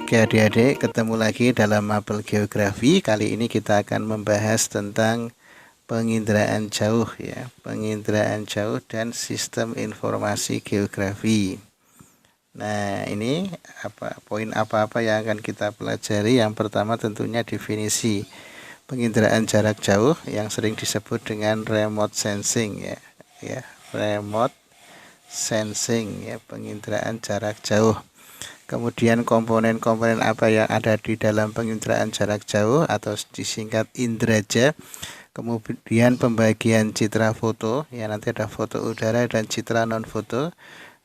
Oke adik-adik, ketemu lagi dalam mapel geografi. Kali ini kita akan membahas tentang penginderaan jauh ya, penginderaan jauh dan sistem informasi geografi. Nah, ini poin apa-apa yang akan kita pelajari. Yang pertama tentunya definisi penginderaan jarak jauh yang sering disebut dengan remote sensing ya, remote sensing ya, penginderaan jarak jauh. Kemudian komponen-komponen apa yang ada di dalam penginderaan jarak jauh atau disingkat inderaja. Kemudian pembagian citra foto, ya nanti ada foto udara dan citra non foto.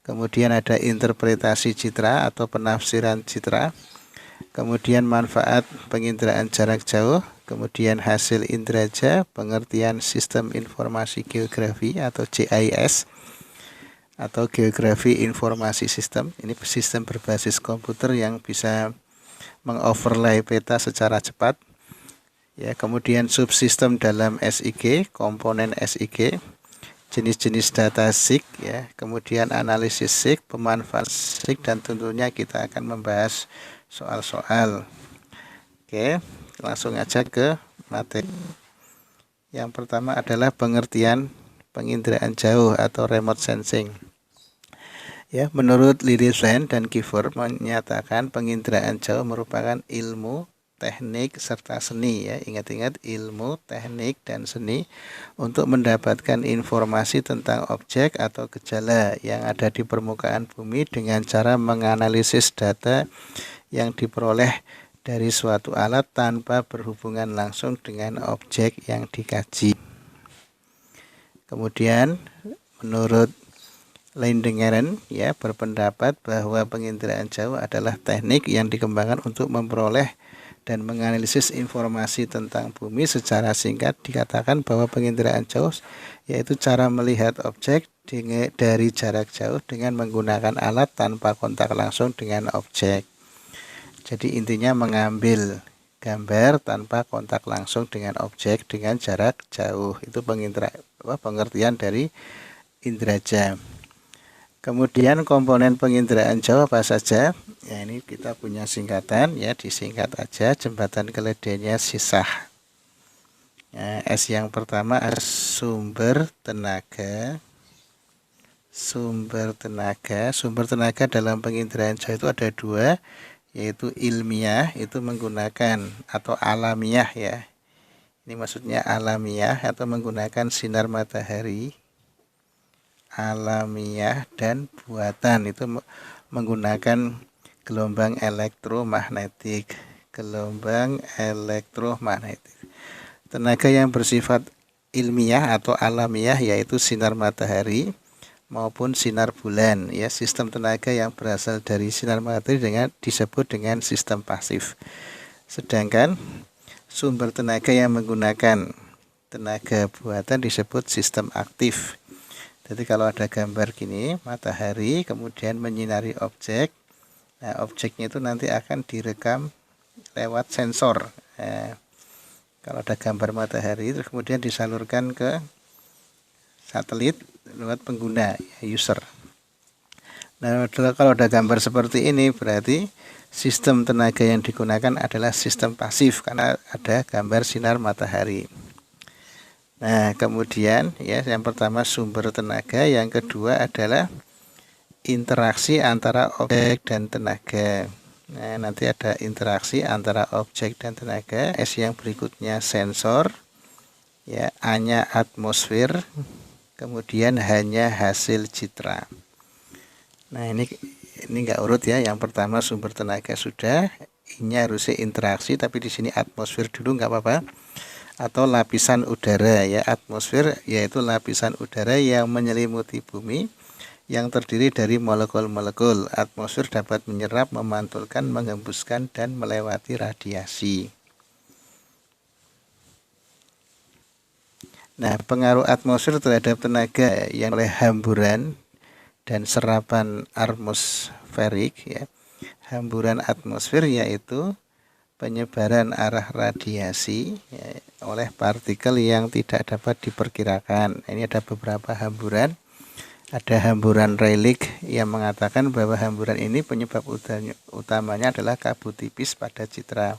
Kemudian ada interpretasi citra atau penafsiran citra. Kemudian manfaat penginderaan jarak jauh. Kemudian hasil inderaja, pengertian sistem informasi geografi atau GIS atau geografi informasi sistem. Ini sistem berbasis komputer yang bisa mengoverlay peta secara cepat. Ya, kemudian subsistem dalam SIG, komponen SIG, jenis-jenis data SIG ya, kemudian analisis SIG, pemanfaatan SIG, dan tentunya kita akan membahas soal-soal. Oke, langsung aja ke materi. Yang pertama adalah pengertian penginderaan jauh atau remote sensing. Ya, menurut Lirisland dan Gifford menyatakan penginderaan jauh merupakan ilmu, teknik, serta seni ya. Ingat-ingat ilmu, teknik, dan seni untuk mendapatkan informasi tentang objek atau gejala yang ada di permukaan bumi dengan cara menganalisis data yang diperoleh dari suatu alat tanpa berhubungan langsung dengan objek yang dikaji. Kemudian menurut Leindengeren ya berpendapat bahwa penginderaan jauh adalah teknik yang dikembangkan untuk memperoleh dan menganalisis informasi tentang bumi secara singkat. Dikatakan bahwa penginderaan jauh yaitu cara melihat objek dari jarak jauh dengan menggunakan alat tanpa kontak langsung dengan objek. Jadi intinya mengambil gambar tanpa kontak langsung dengan objek dengan jarak jauh. Itu pengertian dari inderaja. Kemudian komponen penginderaan jauh apa saja? Ya ini kita punya singkatan ya, disingkat aja jembatan keledainya sisah. Ya, S yang pertama sumber tenaga. Sumber tenaga dalam penginderaan jauh itu ada dua, yaitu ilmiah itu menggunakan atau alamiah ya. Ini maksudnya alamiah atau menggunakan sinar matahari. Alamiah dan buatan itu menggunakan gelombang elektromagnetik. Tenaga yang bersifat ilmiah atau alamiah yaitu sinar matahari maupun sinar bulan ya. Sistem tenaga yang berasal dari sinar matahari disebut dengan sistem pasif. Sedangkan sumber tenaga yang menggunakan tenaga buatan disebut sistem aktif. Jadi kalau ada gambar gini, matahari kemudian menyinari objek. Nah, objeknya itu nanti akan direkam lewat sensor. Kalau ada gambar matahari, terus kemudian disalurkan ke satelit lewat pengguna, user. Nah, kalau ada gambar seperti ini, berarti sistem tenaga yang digunakan adalah sistem pasif karena ada gambar sinar matahari. Nah, kemudian ya yang pertama sumber tenaga, yang kedua adalah interaksi antara objek dan tenaga. Nah, nanti ada interaksi antara objek dan tenaga. S yang berikutnya sensor. Ya, A-nya atmosfer. Kemudian hanya hasil citra. Nah, ini enggak urut ya. Yang pertama sumber tenaga sudah, I-nya harusnya interaksi, tapi di sini atmosfer dulu nggak apa-apa. Atau lapisan udara ya, atmosfer yaitu lapisan udara yang menyelimuti bumi yang terdiri dari molekul-molekul. Atmosfer dapat menyerap, memantulkan, menghembuskan, dan melewati radiasi. Nah, pengaruh atmosfer terhadap tenaga yang oleh hamburan dan serapan atmosferik ya. Hamburan atmosfer yaitu penyebaran arah radiasi ya, oleh partikel yang tidak dapat diperkirakan. Ini ada beberapa hamburan. Ada hamburan Rayleigh yang mengatakan bahwa hamburan ini penyebab utamanya adalah kabut tipis pada citra.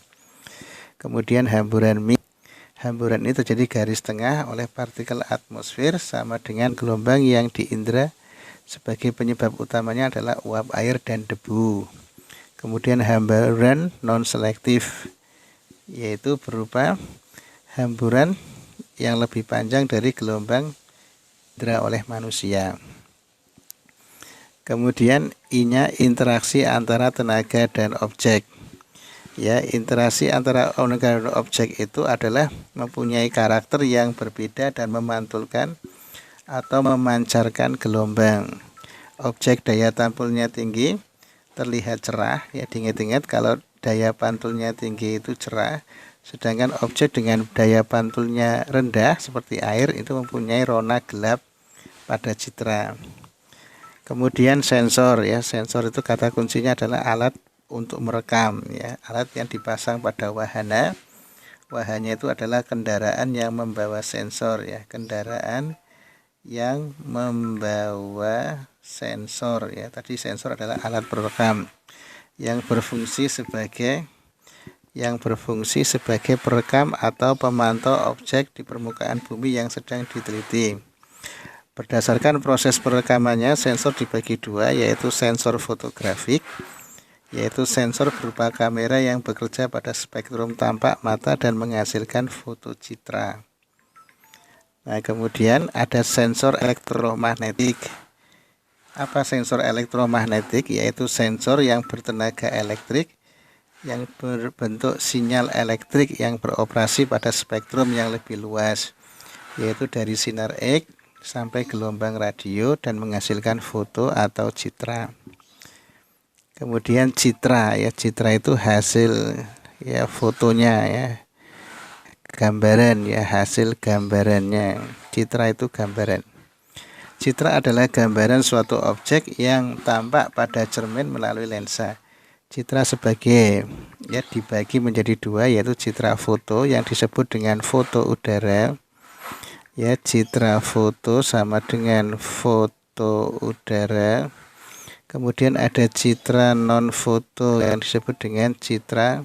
Kemudian hamburan Mie. Hamburan ini terjadi garis tengah oleh partikel atmosfer sama dengan gelombang yang diindra. Sebagai penyebab utamanya adalah uap air dan debu. Kemudian hamburan non-selektif, yaitu berupa hamburan yang lebih panjang dari gelombang indra oleh manusia. Kemudian I-nya interaksi antara tenaga dan objek. Ya, interaksi antara tenaga dan objek itu adalah mempunyai karakter yang berbeda dan memantulkan atau memancarkan gelombang. Objek daya tampulnya tinggi terlihat cerah, ya diingat-ingat kalau daya pantulnya tinggi itu cerah, sedangkan objek dengan daya pantulnya rendah seperti air itu mempunyai rona gelap pada citra. Kemudian sensor, ya sensor itu kata kuncinya adalah alat untuk merekam, ya alat yang dipasang pada wahana. Wahana itu adalah kendaraan yang membawa sensor, ya kendaraan yang membawa sensor, ya tadi sensor adalah alat perekam yang berfungsi sebagai perekam atau pemantau objek di permukaan bumi yang sedang diteliti. Berdasarkan proses perekamannya, sensor dibagi dua, yaitu sensor fotografik, yaitu sensor berupa kamera yang bekerja pada spektrum tampak mata dan menghasilkan foto citra. Nah, kemudian ada sensor elektromagnetik. Apa sensor elektromagnetik? Yaitu sensor yang bertenaga elektrik yang berbentuk sinyal elektrik yang beroperasi pada spektrum yang lebih luas, yaitu dari sinar X sampai gelombang radio dan menghasilkan foto atau citra. Kemudian citra, ya citra itu hasil ya fotonya, ya gambaran, ya hasil gambarannya. Citra itu gambaran. Citra adalah gambaran suatu objek yang tampak pada cermin melalui lensa. Citra dibagi menjadi dua, yaitu citra foto yang disebut dengan foto udara. Ya, citra foto sama dengan foto udara. Kemudian ada citra non foto yang disebut dengan citra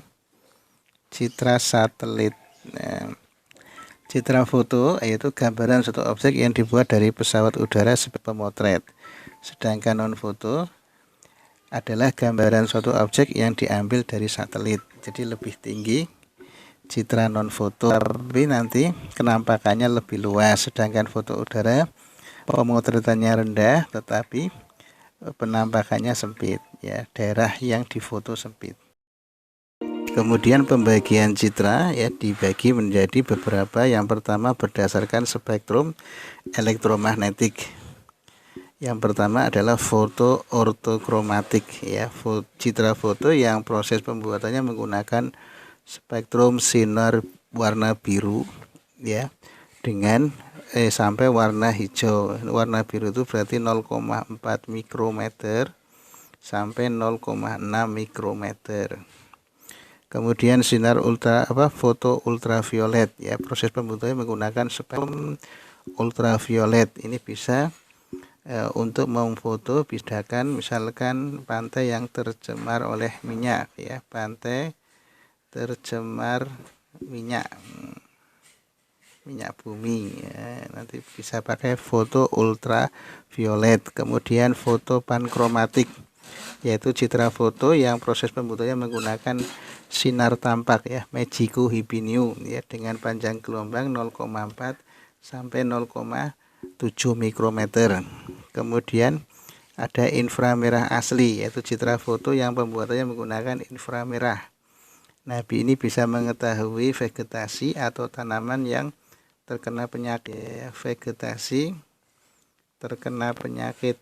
satelit. Nah, citra foto yaitu gambaran suatu objek yang dibuat dari pesawat udara sebagai pemotret. Sedangkan non foto adalah gambaran suatu objek yang diambil dari satelit. Jadi lebih tinggi citra non foto, tapi nanti kenampakannya lebih luas, sedangkan foto udara pemotretannya rendah tetapi penampakannya sempit, ya daerah yang difoto sempit. Kemudian pembagian citra ya dibagi menjadi beberapa. Yang pertama berdasarkan spektrum elektromagnetik. Yang pertama adalah foto ortokromatik, ya citra foto yang proses pembuatannya menggunakan spektrum sinar warna biru, ya dengan sampai warna hijau. Warna biru itu berarti 0,4 mikrometer sampai 0,6 mikrometer. Kemudian sinar foto ultraviolet, ya proses pembuatannya menggunakan spektrum ultraviolet. Ini bisa untuk memfoto misalkan pantai yang tercemar oleh minyak, ya pantai tercemar minyak bumi, ya nanti bisa pakai foto ultraviolet. Kemudian foto pankromatik, yaitu citra foto yang proses pembuatannya menggunakan sinar tampak, ya Magico Hibinium, ya dengan panjang gelombang 0,4 sampai 0,7 mikrometer. Kemudian ada inframerah asli, yaitu citra foto yang pembuatannya menggunakan inframerah. Nah, ini bisa mengetahui vegetasi atau tanaman yang terkena penyakit. Vegetasi terkena penyakit.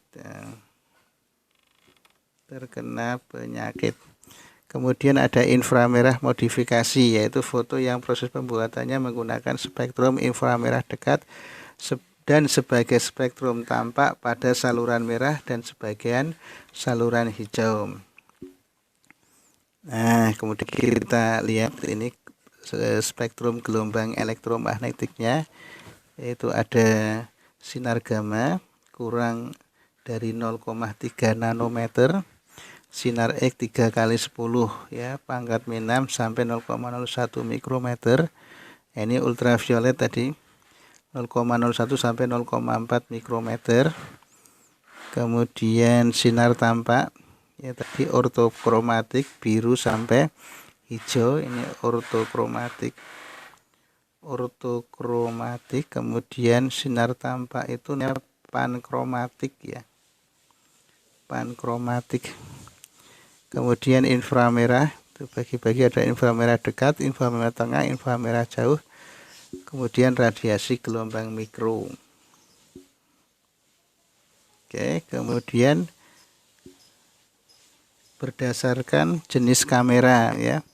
Kemudian ada inframerah modifikasi, yaitu foto yang proses pembuatannya menggunakan spektrum inframerah dekat dan sebagai spektrum tampak pada saluran merah dan sebagian saluran hijau. Nah, kemudian kita lihat ini spektrum gelombang elektromagnetiknya, yaitu ada sinar gamma kurang dari 0,3 nanometer, sinar X 3 kali 10 ya, pangkat min 6 sampai 0,01 mikrometer. Ini ultraviolet tadi 0,01 sampai 0,4 mikrometer. Kemudian sinar tampak ya tadi ortokromatik biru sampai hijau, ini ortokromatik. Kemudian sinar tampak itu pankromatik ya, pankromatik. Kemudian inframerah itu bagi-bagi, ada inframerah dekat, inframerah tengah, inframerah jauh. Kemudian radiasi gelombang mikro. Oke, kemudian berdasarkan jenis kamera ya,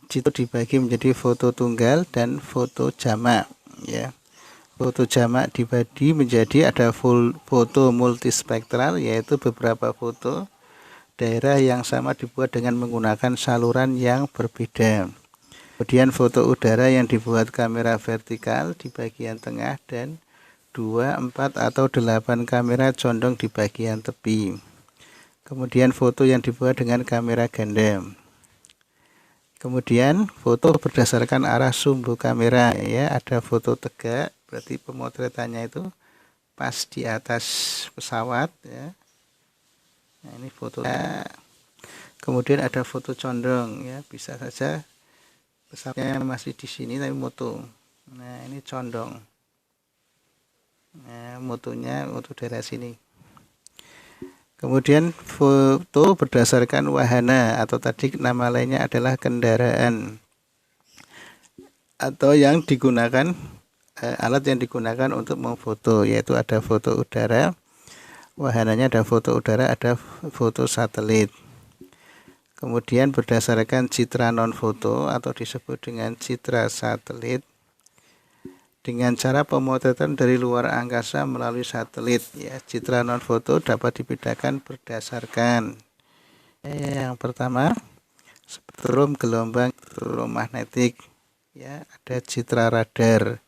itu dibagi menjadi foto tunggal dan foto jamak ya. Foto jamak dibagi menjadi ada foto multispektral, yaitu beberapa foto daerah yang sama dibuat dengan menggunakan saluran yang berbeda. Kemudian foto udara yang dibuat kamera vertikal di bagian tengah dan 2, 4 atau 8 kamera condong di bagian tepi. Kemudian foto yang dibuat dengan kamera ganda. Kemudian foto berdasarkan arah sumbu kamera ya, ada foto tegak, berarti pemotretannya itu pas di atas pesawat ya. Nah, ini foto. Kemudian ada foto condong ya, bisa saja pesawatnya masih di sini tapi moto. Nah, ini condong. Nah, motonya moto daerah sini. Kemudian foto berdasarkan wahana atau tadi nama lainnya adalah kendaraan atau yang digunakan alat yang digunakan untuk memfoto, yaitu ada foto udara. Wahananya ada foto udara, ada foto satelit. Kemudian berdasarkan citra non foto atau disebut dengan citra satelit, dengan cara pemotretan dari luar angkasa melalui satelit ya. Citra non foto dapat dibedakan berdasarkan yang pertama spektrum gelombang elektromagnetik ya, ada citra radar.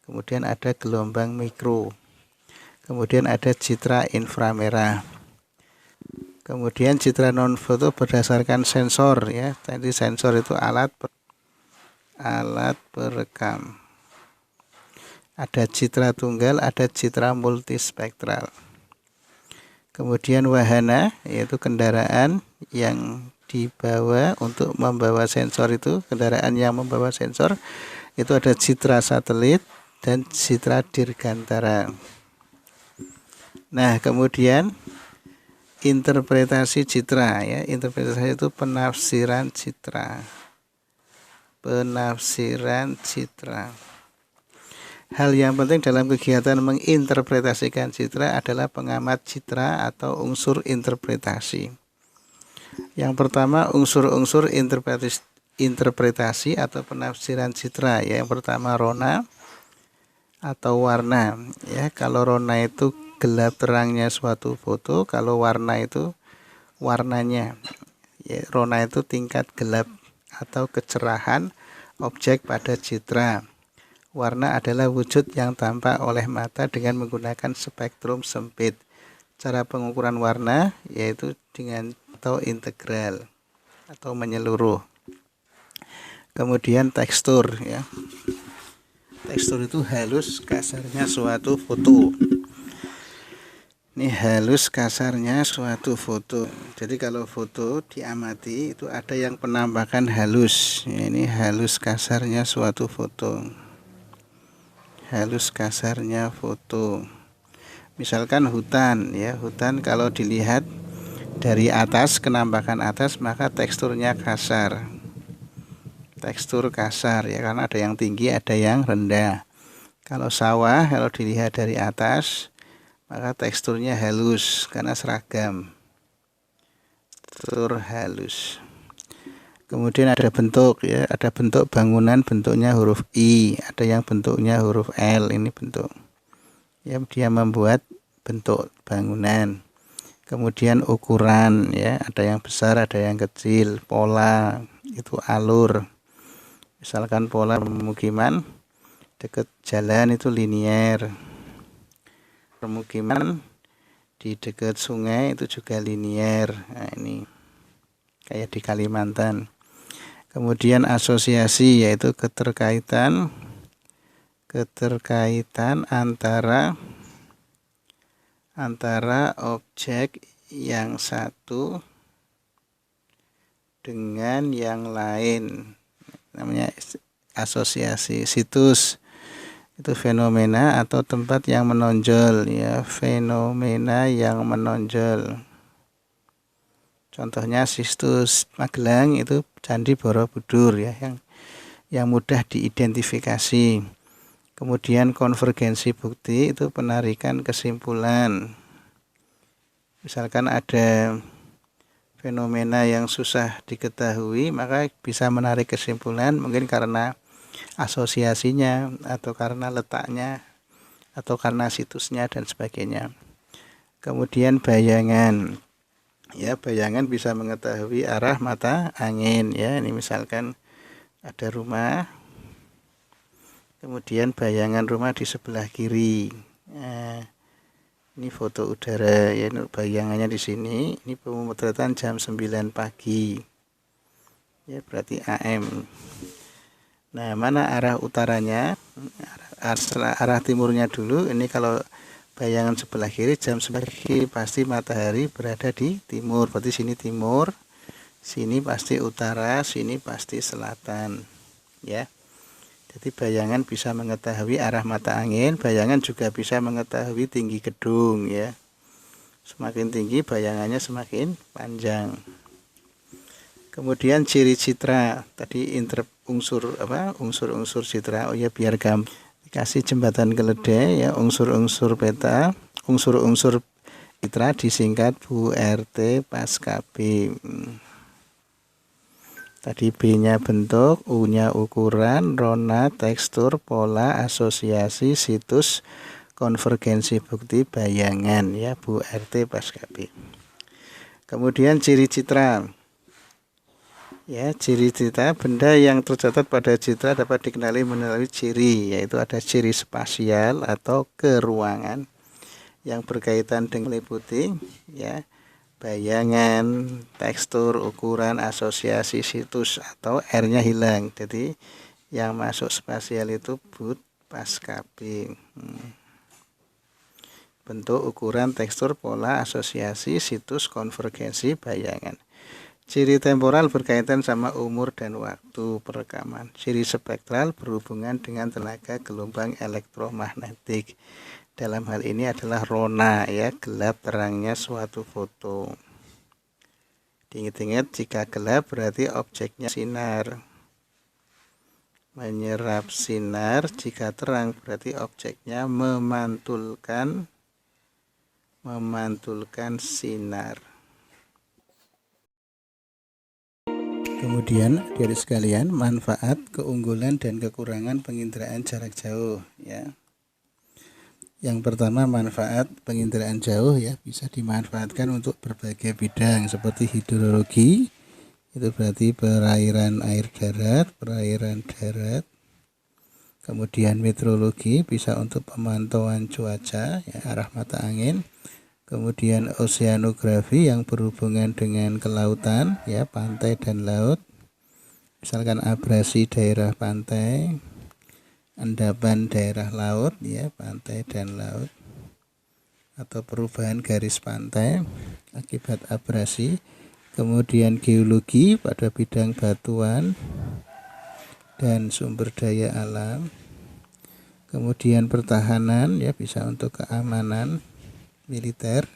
Kemudian ada gelombang mikro. Kemudian ada citra inframerah. Kemudian citra non foto berdasarkan sensor ya. Tadi sensor itu alat perekam. Ada citra tunggal, ada citra multispektral. Kemudian wahana yaitu kendaraan yang dibawa untuk membawa sensor, itu kendaraan yang membawa sensor itu ada citra satelit dan citra dirgantara. Nah, kemudian interpretasi citra ya. Interpretasi itu penafsiran citra. Penafsiran citra. Hal yang penting dalam kegiatan menginterpretasikan citra adalah pengamat citra atau unsur interpretasi. Yang pertama, unsur-unsur interpretasi atau penafsiran citra ya. Yang pertama rona atau warna ya. Kalau rona itu gelap terangnya suatu foto, kalau warna itu warnanya ya. Rona itu tingkat gelap atau kecerahan objek pada citra. Warna adalah wujud yang tampak oleh mata dengan menggunakan spektrum sempit. Cara pengukuran warna yaitu dengan atau integral atau menyeluruh. Kemudian tekstur ya. Tekstur itu halus kasarnya suatu foto. Ini halus kasarnya suatu foto. Jadi kalau foto diamati itu ada yang penampakan halus. Ini halus kasarnya suatu foto. Halus kasarnya foto. Misalkan hutan ya, hutan kalau dilihat dari atas, kenampakan atas, maka teksturnya kasar. Tekstur kasar ya, karena ada yang tinggi, ada yang rendah. Kalau sawah kalau dilihat dari atas, maka teksturnya halus karena seragam. Tekstur halus. Kemudian ada bentuk ya, ada bentuk bangunan bentuknya huruf I, ada yang bentuknya huruf L, ini bentuk. Ya, dia membuat bentuk bangunan. Kemudian ukuran ya, ada yang besar, ada yang kecil. Pola itu alur. Misalkan pola pemukiman dekat jalan itu linier. permukiman di dekat sungai itu juga linier. Nah, ini kayak di Kalimantan. Kemudian asosiasi, yaitu keterkaitan antara objek yang satu dengan yang lain, namanya asosiasi. Situs itu fenomena atau tempat yang menonjol, ya, fenomena yang menonjol. Contohnya situs Magelang itu Candi Borobudur, ya, yang mudah diidentifikasi. Kemudian konvergensi bukti itu penarikan kesimpulan. Misalkan ada fenomena yang susah diketahui, maka bisa menarik kesimpulan mungkin karena asosiasinya atau karena letaknya atau karena situsnya dan sebagainya. Kemudian bayangan, ya, bayangan bisa mengetahui arah mata angin, ya. Ini misalkan ada rumah, kemudian bayangan rumah di sebelah kiri. Nah, ini foto udara, ya, bayangannya di sini. Ini pemotretan jam 9 pagi, ya, berarti AM. Nah, mana arah utaranya? Arah timurnya dulu. Ini kalau bayangan sebelah kiri, jam sebelah kiri pasti matahari berada di timur. Berarti sini timur, sini pasti utara, sini pasti selatan, ya. Jadi bayangan bisa mengetahui arah mata angin, bayangan juga bisa mengetahui tinggi gedung, ya. Semakin tinggi bayangannya semakin panjang. Kemudian ciri citra, tadi unsur-unsur citra. Oh ya, biar gampang. Dikasih jembatan keledai, ya, unsur-unsur peta, unsur-unsur citra disingkat Bu RT pas KB. Tadi B-nya bentuk, U-nya ukuran, rona tekstur, pola, asosiasi, situs, konvergensi bukti, bayangan, ya, Bu RT pas KB. Kemudian ciri citra. Ya, ciri citra, benda yang tercatat pada citra dapat dikenali melalui ciri, yaitu ada ciri spasial atau keruangan yang berkaitan dengan meliputi, ya, bayangan, tekstur, ukuran, asosiasi, situs, atau R-nya hilang. Jadi yang masuk spasial itu but pas KB. Bentuk, ukuran, tekstur, pola, asosiasi, situs, konvergensi, bayangan. Ciri temporal berkaitan sama umur dan waktu perekaman. Ciri spektral berhubungan dengan tenaga gelombang elektromagnetik. Dalam hal ini adalah rona, ya, gelap terangnya suatu foto. Diingat-ingat, jika gelap berarti objeknya sinar. Menyerap sinar, jika terang berarti objeknya memantulkan sinar. Kemudian dari sekalian, manfaat, keunggulan dan kekurangan penginderaan jarak jauh, ya. Yang pertama, manfaat penginderaan jauh, ya, bisa dimanfaatkan untuk berbagai bidang seperti hidrologi, itu berarti perairan air darat, perairan darat. Kemudian meteorologi bisa untuk pemantauan cuaca, ya, arah mata angin. Kemudian oseanografi yang berhubungan dengan kelautan, ya, pantai dan laut. Misalkan abrasi daerah pantai, endapan daerah laut, ya, pantai dan laut, atau perubahan garis pantai akibat abrasi. Kemudian geologi pada bidang batuan dan sumber daya alam. Kemudian pertahanan, ya, bisa untuk keamanan militer.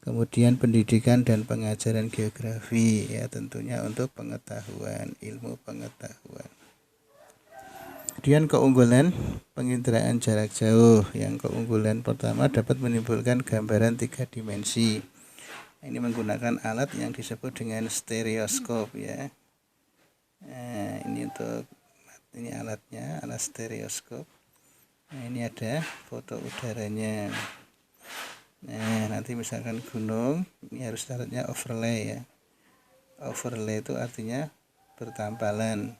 Kemudian pendidikan dan pengajaran geografi, ya, tentunya untuk pengetahuan, ilmu pengetahuan. Kemudian keunggulan penginderaan jarak jauh. Yang keunggulan pertama, dapat menimbulkan gambaran 3 dimensi. Ini menggunakan alat yang disebut dengan stereoskop, ya. Nah, ini alatnya, alat stereoskop. Nah, ini ada foto udaranya. Nah, nanti misalkan gunung, ini harus syaratnya overlay, ya. Overlay itu artinya bertampalan.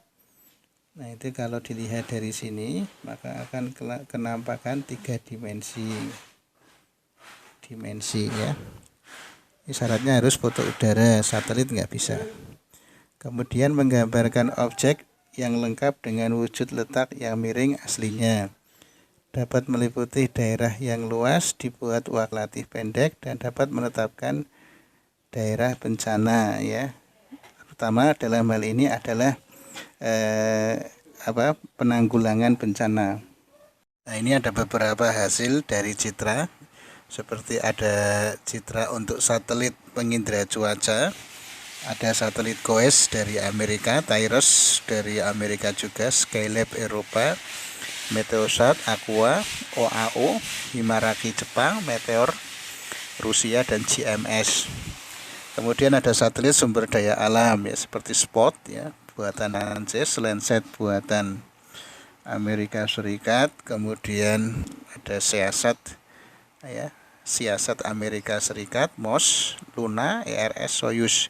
Nah, itu kalau dilihat dari sini, maka akan kenampakan 3 dimensi. dimensi ya. Ini syaratnya harus foto udara, satelit nggak bisa. Kemudian menggambarkan objek yang lengkap dengan wujud letak yang miring aslinya. Dapat meliputi daerah yang luas, dibuat relatif pendek, dan dapat menetapkan daerah bencana ya. Pertama dalam hal ini adalah penanggulangan bencana. Nah, ini ada beberapa hasil dari citra. Seperti ada citra untuk satelit pengindra cuaca, ada satelit GOES dari Amerika, TIROS dari Amerika juga, Skylab Eropa, Meteosat, Aqua, OAO, Himaraki Jepang, Meteor Rusia, dan GMS. Kemudian ada satelit sumber daya alam ya, seperti SPOT ya, buatan ANSYS, Landsat buatan Amerika Serikat, kemudian ada Siasat ya, Siasat Amerika Serikat, MOS, Luna, ERS, Soyuz.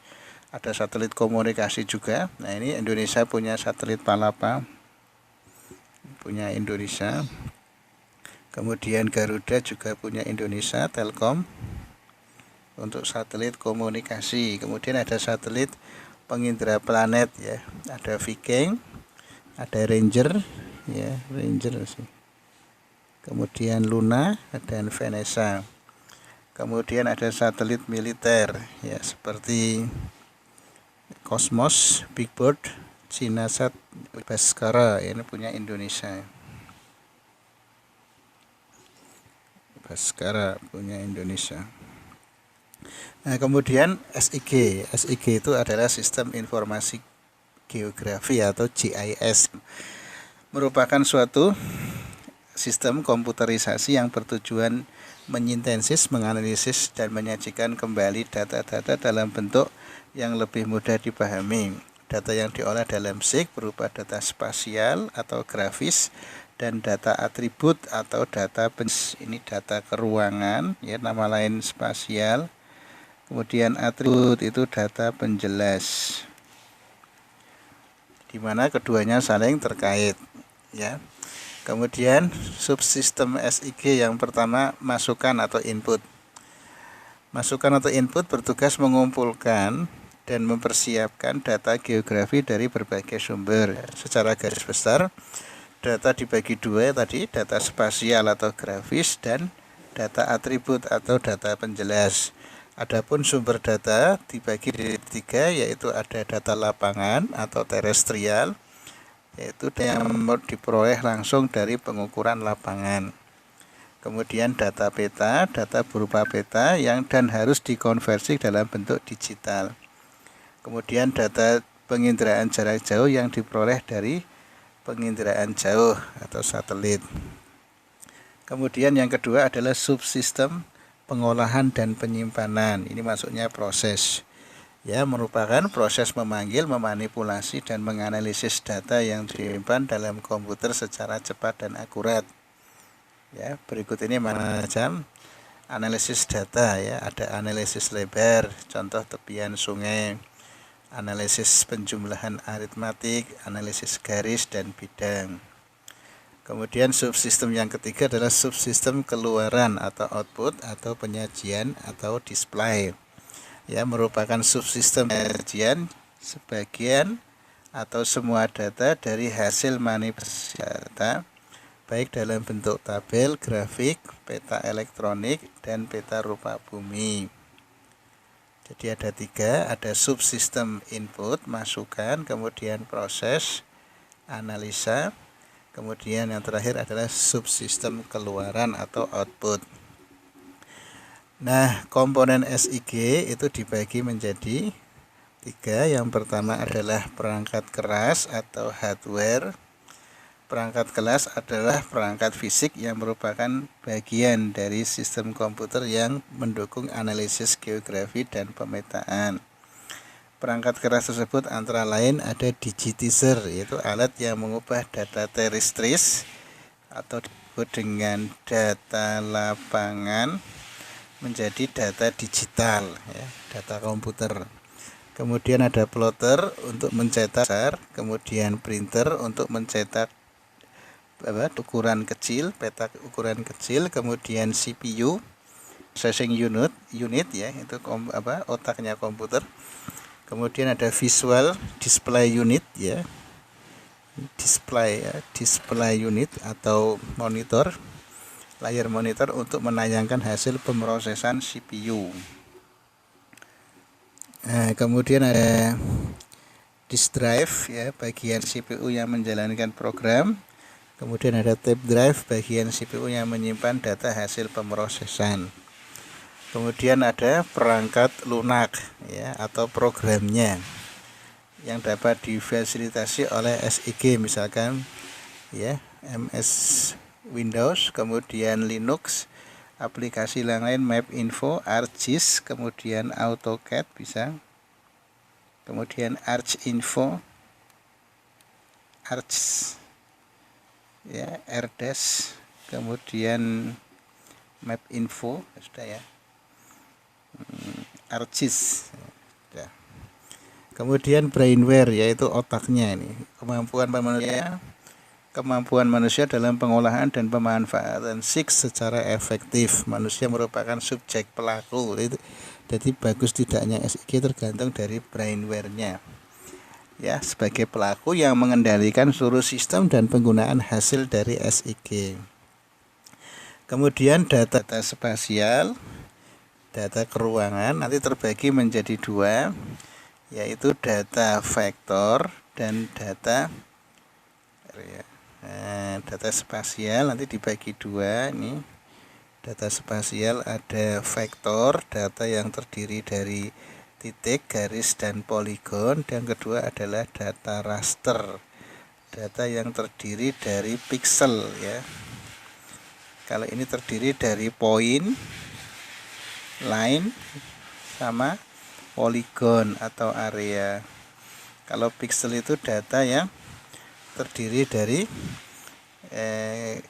Ada satelit komunikasi juga. Nah, ini Indonesia punya satelit Palapa, punya Indonesia. Kemudian Garuda juga punya Indonesia, Telkom, untuk satelit komunikasi. Kemudian ada satelit pengindra planet ya, ada Viking, ada Ranger ya, Ranger sih. Kemudian Luna dan Vanessa. Kemudian ada satelit militer ya, seperti Cosmos, Big Bird, Cinasat, Baskara, ini punya Indonesia. Baskara punya Indonesia. Nah, kemudian SIG. SIG itu adalah Sistem Informasi Geografi atau GIS. Merupakan suatu sistem komputerisasi yang bertujuan menyintesis, menganalisis, dan menyajikan kembali data-data dalam bentuk yang lebih mudah dipahami. Data yang diolah dalam SIG berupa data spasial atau grafis dan data atribut atau data ini data keruangan ya, nama lain spasial. Kemudian atribut itu data penjelas, di mana keduanya saling terkait ya. Kemudian subsistem SIG yang pertama, masukan atau input. Masukan atau input bertugas mengumpulkan dan mempersiapkan data geografi dari berbagai sumber. Secara garis besar, data dibagi dua tadi, data spasial atau grafis dan data atribut atau data penjelas. Adapun sumber data dibagi dari tiga, yaitu ada data lapangan atau terestrial, yaitu yang diperoleh langsung dari pengukuran lapangan. Kemudian data peta, data berupa peta yang dan harus dikonversi dalam bentuk digital. Kemudian data penginderaan jarak jauh yang diperoleh dari penginderaan jauh atau satelit. Kemudian yang kedua adalah subsistem pengolahan dan penyimpanan. Ini masuknya proses. Ya, merupakan proses memanggil, memanipulasi, dan menganalisis data yang disimpan dalam komputer secara cepat dan akurat. Ya, berikut ini macam analisis data ya, ada analisis lebar, contoh tepian sungai, analisis penjumlahan aritmatik, analisis garis dan bidang. Kemudian subsistem yang ketiga adalah subsistem keluaran atau output atau penyajian atau display. Ya, merupakan subsistem penyajian sebagian atau semua data dari hasil manipulasi data, baik dalam bentuk tabel, grafik, peta elektronik, dan peta rupa bumi. Jadi ada tiga, ada subsistem input, masukan, kemudian proses, analisa, kemudian yang terakhir adalah subsistem keluaran atau output. Nah, komponen SIG itu dibagi menjadi tiga. Yang pertama adalah perangkat keras atau hardware. Perangkat keras adalah perangkat fisik yang merupakan bagian dari sistem komputer yang mendukung analisis geografi dan pemetaan. Perangkat keras tersebut antara lain ada digitizer, yaitu alat yang mengubah data terestris atau disebut dengan data lapangan menjadi data digital ya, data komputer. Kemudian ada plotter untuk mencetak besar, kemudian printer untuk mencetak ukuran kecil, peta ukuran kecil, kemudian CPU processing unit ya, itu otaknya komputer. Kemudian ada visual display unit ya, display unit atau monitor, layar monitor untuk menayangkan hasil pemrosesan CPU. Nah, kemudian ada disk drive ya, bagian CPU yang menjalankan program. Kemudian ada tape drive, bagian CPU yang menyimpan data hasil pemrosesan. Kemudian ada perangkat lunak ya, atau programnya yang dapat difasilitasi oleh SIG, misalkan ya MS Windows, kemudian Linux, aplikasi lain Mapinfo, ArcGIS, kemudian AutoCAD bisa, kemudian ArcInfo, ArcGIS ya, RDES, kemudian Mapinfo sudah ya, ArcGIS ya. Kemudian brainware, yaitu otaknya ini, kemampuan manusia dalam pengolahan dan pemanfaatan SIG secara efektif. Manusia merupakan subjek pelaku. Jadi bagus tidaknya SIG tergantung dari brainware-nya. Ya, sebagai pelaku yang mengendalikan seluruh sistem dan penggunaan hasil dari SIG. Kemudian data spasial, data keruangan nanti terbagi menjadi dua, yaitu data vektor dan data data spasial nanti dibagi dua. Ini data spasial ada vektor, data yang terdiri dari titik, garis, dan poligon, dan kedua adalah data raster, data yang terdiri dari pixel ya. Kalau ini terdiri dari poin, line, sama poligon atau area. Kalau pixel itu data yang terdiri dari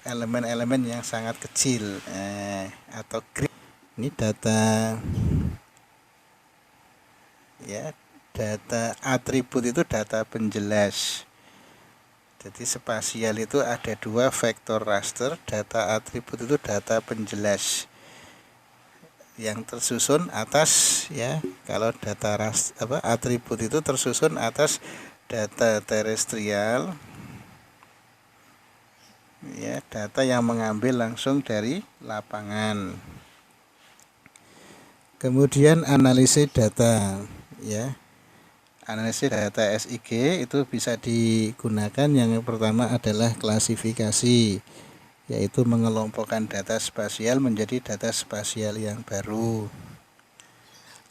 elemen-elemen yang sangat kecil atau grid. Ini data ya, data atribut itu data penjelas. Jadi spasial itu ada dua, vektor raster, data atribut itu data penjelas yang tersusun atas ya. Kalau data atribut itu tersusun atas data terestrial ya, data yang mengambil langsung dari lapangan. Kemudian analisis data ya. Analisis data SIG itu bisa digunakan, yang pertama adalah klasifikasi, yaitu mengelompokkan data spasial menjadi data spasial yang baru.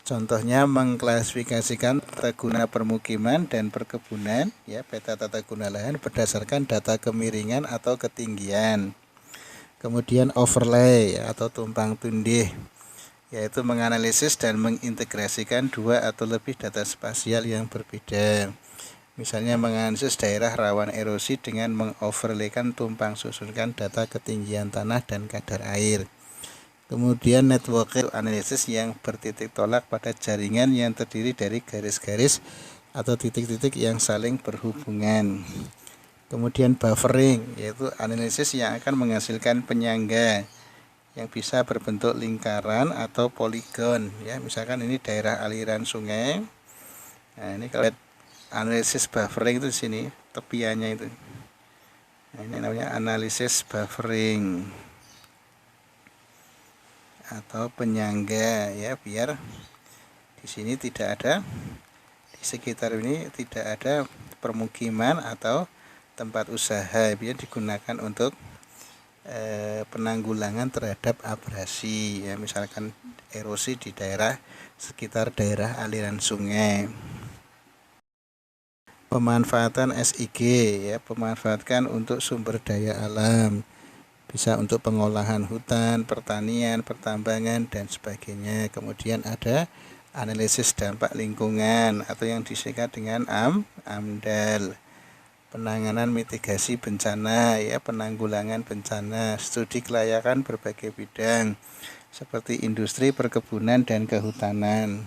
Contohnya mengklasifikasikan tata guna permukiman dan perkebunan ya, peta tata guna lahan berdasarkan data kemiringan atau ketinggian. Kemudian overlay atau tumpang tindih, yaitu menganalisis dan mengintegrasikan dua atau lebih data spasial yang berbeda. Misalnya menganalisis daerah rawan erosi dengan mengoverlaykan tumpang susunkan data ketinggian tanah dan kadar air. Kemudian network analisis yang bertitik tolak pada jaringan yang terdiri dari garis-garis atau titik-titik yang saling berhubungan. Kemudian buffering, yaitu analisis yang akan menghasilkan penyangga yang bisa berbentuk lingkaran atau poligon ya. Misalkan ini daerah aliran sungai. Nah, ini kalau analisis buffering itu di sini tepiannya itu. Nah, ini namanya analisis buffering atau penyangga ya, biar di sini tidak ada, di sekitar ini tidak ada permukiman atau tempat usaha, biar digunakan untuk penanggulangan terhadap abrasi ya, misalkan erosi di daerah sekitar daerah aliran sungai. Pemanfaatan SIG ya, pemanfaatkan untuk sumber daya alam, bisa untuk pengolahan hutan, pertanian, pertambangan, dan sebagainya. Kemudian ada analisis dampak lingkungan atau yang disingkat dengan AMDAL, penanganan mitigasi bencana ya, penanggulangan bencana, studi kelayakan berbagai bidang seperti industri, perkebunan, dan kehutanan.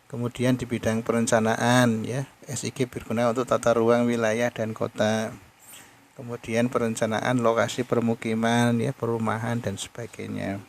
Kemudian di bidang perencanaan ya, SIG berguna untuk tata ruang wilayah dan kota. Kemudian perencanaan lokasi permukiman ya, perumahan, dan sebagainya.